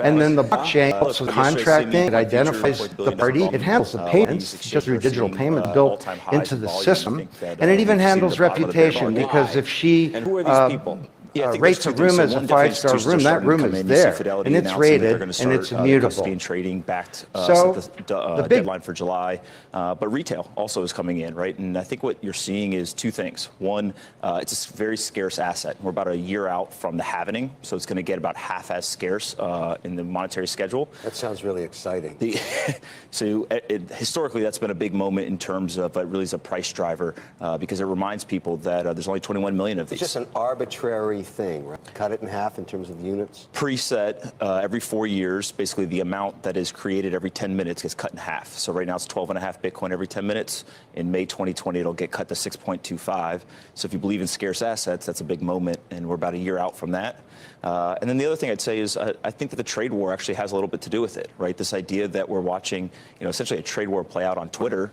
And then the blockchain helps with contracting. It identifies the party. It handles the payments just through digital payments built into the system. And it even handles reputation, because if she rates a room as a 5-star room, that room is there, and it's rated, and it's immutable. And trading backed So the deadline for July, but retail also is coming in, right? And I think what you're seeing is two things. One, it's a very scarce asset. We're about a year out from the halvening, so it's going to get about half as scarce in the monetary schedule. That sounds really exciting. Historically, that's been a big moment in terms of really is a price driver because it reminds people that there's only 21 million of these. It's just an arbitrary thing, right? Cut it in half in terms of units? Preset every 4 years, basically the amount that is created every 10 minutes gets cut in half. So right now it's 12.5 Bitcoin every 10 minutes. In May 2020, it'll get cut to 6.25. So if you believe in scarce assets, that's a big moment, and we're about a year out from that. And then the other thing I'd say is I think that the trade war actually has a little bit to do with it, right? This idea that we're watching, essentially a trade war play out on Twitter.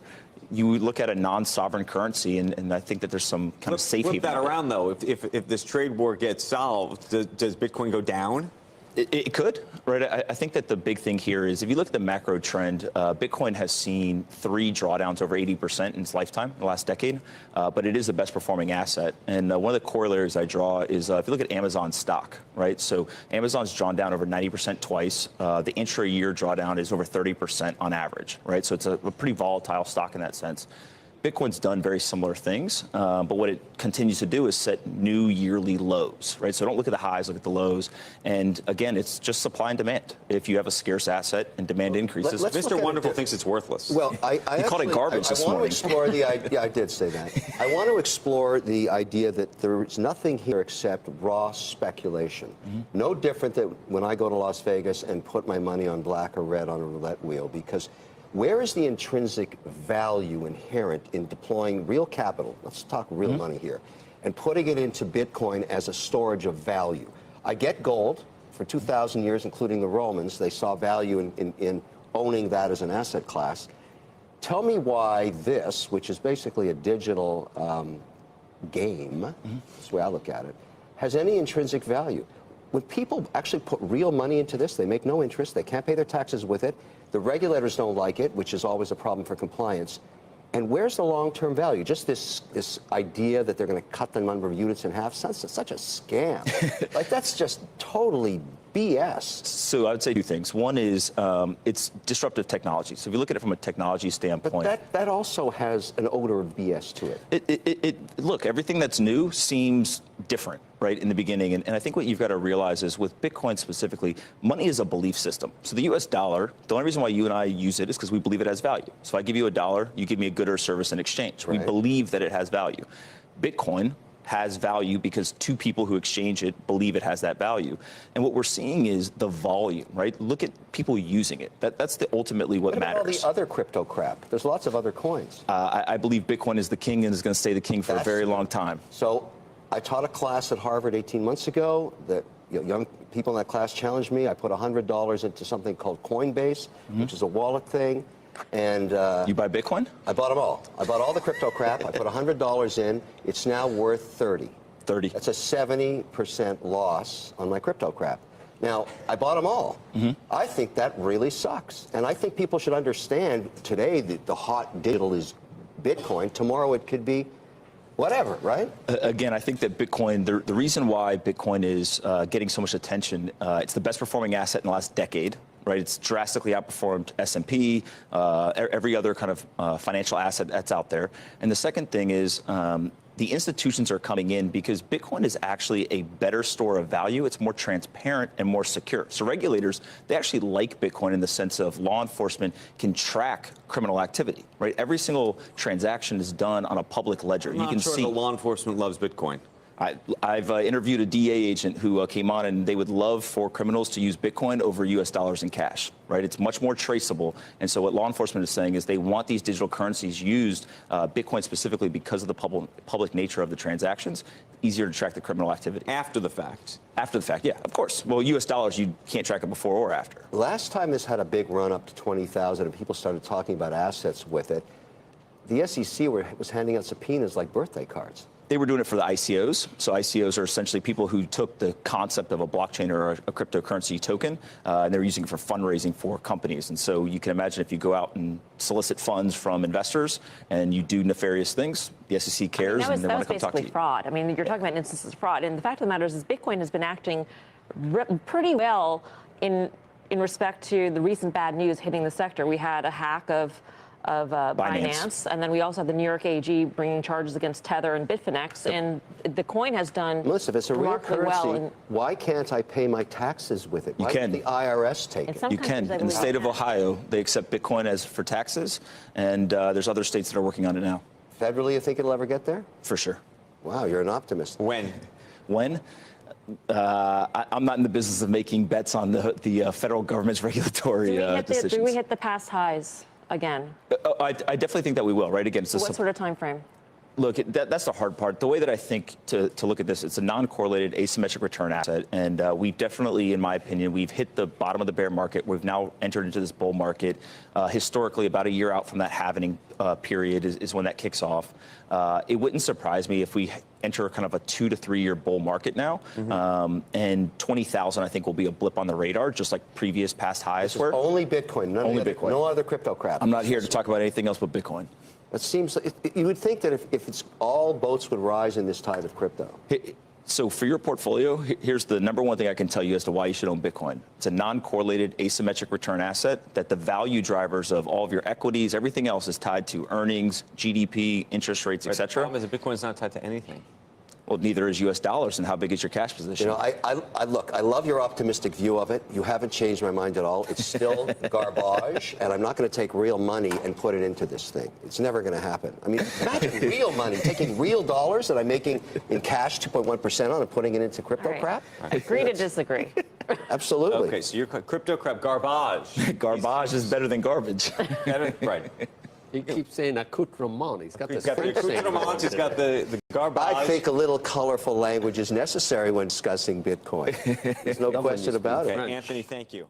You look at a non-sovereign currency, and I think that there's some kind of safe haven. Flip that around, though. If this trade war gets solved, does Bitcoin go down? It could, right? I think that the big thing here is if you look at the macro trend, Bitcoin has seen 3 drawdowns over 80% in its lifetime in the last decade, but it is the best performing asset. And one of the corollaries I draw is if you look at Amazon stock, right? So Amazon's drawn down over 90% twice. The intra-year drawdown is over 30% on average, right? So it's a pretty volatile stock in that sense. Bitcoin's done very similar things, but what it continues to do is set new yearly lows, right? So don't look at the highs, look at the lows. And again, it's just supply and demand. If you have a scarce asset and demand increases. Mr. Wonderful thinks it's worthless. Well, I called it garbage this morning. I want to explore the idea. I did say that. I want to explore the idea that there's nothing here except raw speculation. No different than when I go to Las Vegas and put my money on black or red on a roulette wheel, because where is the intrinsic value inherent in deploying real capital, let's talk real money here, and putting it into Bitcoin as a storage of value? I get gold. For 2,000 years, including the Romans, they saw value in owning that as an asset class. Tell me why this, which is basically a digital game, that's the way I look at it, has any intrinsic value. When people actually put real money into this, they make no interest, they can't pay their taxes with it, the regulators don't like it, which is always a problem for compliance. And where's the long-term value? Just this idea that they're going to cut the number of units in half, such a scam. Like, that's just totally BS. So I would say two things. One is it's disruptive technology. So if you look at it from a technology standpoint. But that also has an odor of BS to it. Look, everything that's new seems different, right, in the beginning. And I think what you've got to realize is with Bitcoin specifically, money is a belief system. So the U.S. dollar, the only reason why you and I use it is because we believe it has value. So if I give you $1, you give me a good or service in exchange. Right. We believe that it has value. Bitcoin has value because two people who exchange it believe it has that value. And what we're seeing is the volume, right? Look at people using it. That's ultimately what matters. All the other crypto crap. There's lots of other coins. I believe Bitcoin is the king and is going to stay the king for a very long time. So I taught a class at Harvard 18 months ago that young people in that class challenged me. I put $100 into something called Coinbase, which is a wallet thing. And you buy Bitcoin? I bought them all. I bought all the crypto crap. I put $100 in. It's now worth 30. 30. That's a 70% loss on my crypto crap. Now, I bought them all. I think that really sucks. And I think people should understand today that the hot digital is Bitcoin. Tomorrow it could be whatever, right? Again, I think that Bitcoin, the reason why Bitcoin is getting so much attention, it's the best performing asset in the last decade. Right, it's drastically outperformed S&P, every other kind of financial asset that's out there. And the second thing is the institutions are coming in because Bitcoin is actually a better store of value. It's more transparent and more secure. So regulators, they actually like Bitcoin in the sense of law enforcement can track criminal activity. Right, every single transaction is done on a public ledger. I'm not sure the law enforcement loves Bitcoin. I've interviewed a DA agent who came on, and they would love for criminals to use Bitcoin over U.S. dollars and cash, right? It's much more traceable. And so what law enforcement is saying is they want these digital currencies used, Bitcoin specifically, because of the public nature of the transactions, easier to track the criminal activity. After the fact? After the fact, yeah, of course. Well, U.S. dollars, you can't track it before or after. Last time this had a big run up to 20,000 and people started talking about assets with it, the SEC was handing out subpoenas like birthday cards. They were doing it for the ICOs. So ICOs are essentially people who took the concept of a blockchain or a cryptocurrency token, and they're using it for fundraising for companies. And so you can imagine if you go out and solicit funds from investors and you do nefarious things, the SEC cares and they want to come talk to you. That was basically fraud. I mean, you're talking about instances of fraud. And the fact of the matter is Bitcoin has been acting pretty well in respect to the recent bad news hitting the sector. We had a hack of Binance, and then we also have the New York AG bringing charges against Tether and Bitfinex, and the coin has done Melissa, if it's a real remarkably currency, well. why can't I pay my taxes with it? You Why can. can't the IRS take it? You can. In the state of Ohio, they accept Bitcoin as for taxes, and there's other states that are working on it now. Federally, you think it'll ever get there? For sure. Wow, you're an optimist. When? When? I'm not in the business of making bets on the federal government's regulatory decisions. Do we hit the past highs again? I definitely think that we will, right? Again, it's What sort of time frame? Look, that's the hard part. The way that I think to look at this, it's a non-correlated asymmetric return asset. And we definitely, in my opinion, we've hit the bottom of the bear market. We've now entered into this bull market. Historically, about a year out from that halvening period is when that kicks off. It wouldn't surprise me if we enter kind of a 2 to 3 year bull market now. And 20,000, I think, will be a blip on the radar, just like previous past highs were. Only Bitcoin, Only Bitcoin. no other crypto crap. I'm not here to talk about anything else but Bitcoin. It seems you would think that if it's all boats would rise in this tide of crypto. So for your portfolio, here's the number one thing I can tell you as to why you should own Bitcoin. It's a non-correlated asymmetric return asset that the value drivers of all of your equities, everything else is tied to earnings, GDP, interest rates, et cetera. The problem is that Bitcoin's not tied to anything. Well, neither is US dollars, and how big is your cash position? You know, I look, I love your optimistic view of it. You haven't changed my mind at all. It's still garbage, and I'm not going to take real money and put it into this thing. It's never going to happen. I mean, imagine real money, taking real dollars that I'm making in cash 2.1% on and putting it into crypto crap. Agree to disagree. Absolutely. Okay, so you're crypto crap garbage. Garbage is better than garbage. Right. He keeps saying accoutrement. He's got this He's got the French saying. accoutrement, he's got the garbage. I think a little colorful language is necessary when discussing Bitcoin. There's no question about it. Okay, Anthony, thank you.